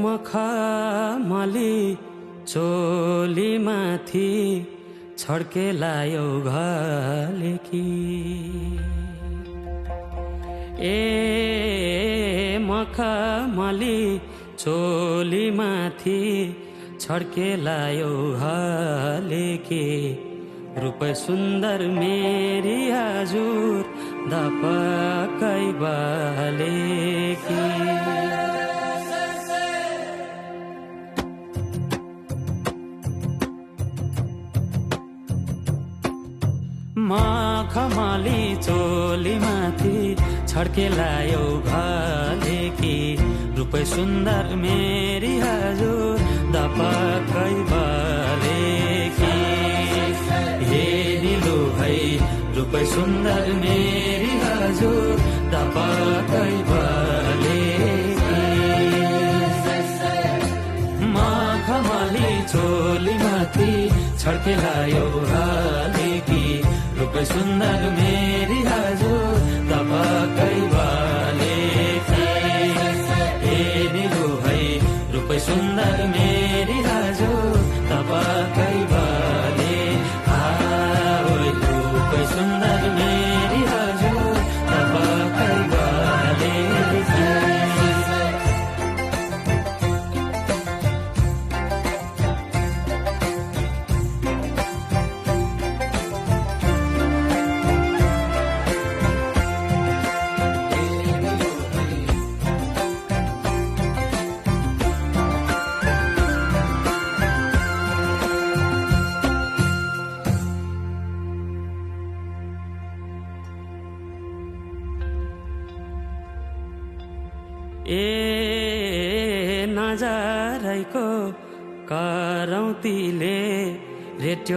मखमली चोली माथि छड्के लायो घलेकी ए मखमली चोली माथि छड्के लायो घलेकी रूप सुन्दर मेरी हजुर दपकै बालेकी मखमली चोली माथि छड्के लायो घलेकी रूप सुन्दर मेरी हजुर दपकै बालेकी हे निलो है रूप सुन्दर मेरी हजुर दपकै बालेकी मखमली चोली माथि छड्के लायो घलेकी रूप सुन्दर मेरी हजुर दपकै बालेकी हे निलो है रूप सुन्दर मेरी हजुर दपकै बाले रूप सुन्दर मेरी हजुर दपकै बालेकी ए नजारैको करौतीले रेट्यो